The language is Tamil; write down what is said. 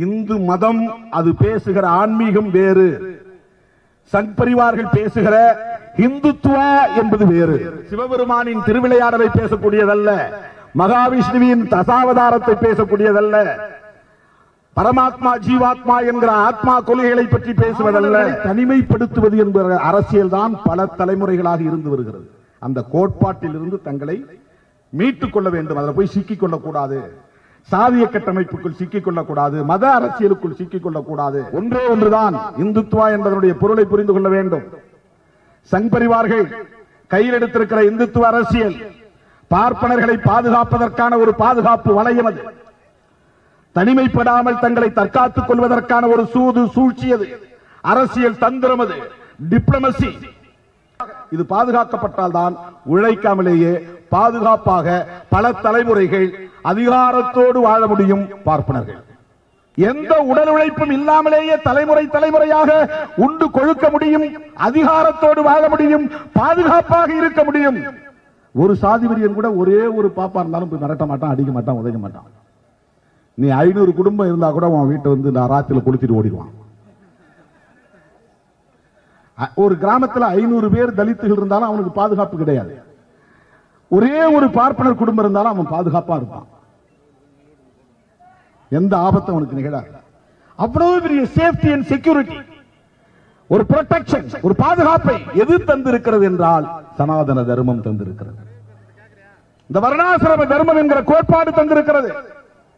இந்து மதம் அது பேசுகிற ஆன்மீகம் வேறு, சங் பரிவார்கள் பேசுகிற இந்துத்துவா என்பது வேறு. சிவபெருமானின் திருவிளையாடலை பேசக்கூடியதல்ல, மகாவிஷ்ணுவின் தசாவதாரத்தை பேசக்கூடியதல்ல, பரமாத்மா ஜீவாத்மா என்கிற ஆத்மா கொள்கைகளை பற்றி பேசுவதல்ல. தனிமைப்படுத்துவது என்கிற அரசியல் தான் பல தலைமுறைகளாக இருந்து வருகிறது. அந்த கோட்பாட்டில் இருந்து தங்களை மீட்டுக் கொள்ள வேண்டும். அதில் போய் சிக்கிக் கொள்ளக்கூடாது, சாதிய கட்டமைப்புக்குள் சிக்கிக் கொள்ளக்கூடாது, மத அரசியலுக்குள் சிக்கிக் கொள்ளக்கூடாது. ஒன்றே ஒன்றுதான் இந்துத்துவா என்பதனுடைய பொருளை புரிந்து கொள்ள வேண்டும். சங் பரிவார்கள் கையில் எடுத்திருக்கிற இந்துத்துவ அரசியல் பார்ப்பனர்களை பாதுகாப்பதற்கான ஒரு பாதுகாப்பு வளையம், அது தனிமைப்படாமல் தங்களை தற்காத்துக் கொள்வதற்கான ஒரு சூது சூழ்ச்சி, அது அரசியல் தந்திரம், அது டிப்ளமசி. இது பாதுகாக்கப்பட்டால் தான் உழைக்காமலேயே பாதுகாப்பாக பல தலைமுறைகள் அதிகாரத்தோடு வாழ முடியும். பார்ப்பனர்கள் எந்த உடல் உழைப்பும் இல்லாமலேயே தலைமுறை தலைமுறையாக உண்டு கொழுக்க முடியும், அதிகாரத்தோடு வாழ முடியும், பாதுகாப்பாக இருக்க முடியும். ஒரு சாதிவரியன் கூட ஒரே ஒரு பாப்பா இருந்தாலும் போய் மிரட்ட மாட்டான், அடிக்க மாட்டான், உதைக்க மாட்டான். நீ 500 குடும்பம் இருந்தா கூட உன் வீட்டை வந்து ராத்திரில கொளுத்திட்டு ஓடிடுவான். ஒரு கிராமத்தில் 500 பேர் தலித்துகள் இருந்தாலும் அவனுக்கு பாதுகாப்பு கிடையாது. ஒரே ஒரு பார்ப்பனர் குடும்பம் இருந்தாலும் அவன் பாதுகாப்பா இருப்பான், எந்த ஆபத்தும் அவனுக்கு நிகழாது. அவ்வளவு பெரிய சேஃப்டி அண்ட் செக்யூரிட்டி, ஒரு ப்ரொடெக்ஷன், ஒரு பாதுகாப்பை எது தந்திருக்கிறது என்றால் சனாதன தர்மம் தந்திருக்கிறது. இந்த வர்ணாசிரம தர்மம் என்கிற கோட்பாடு தந்திருக்கிறது.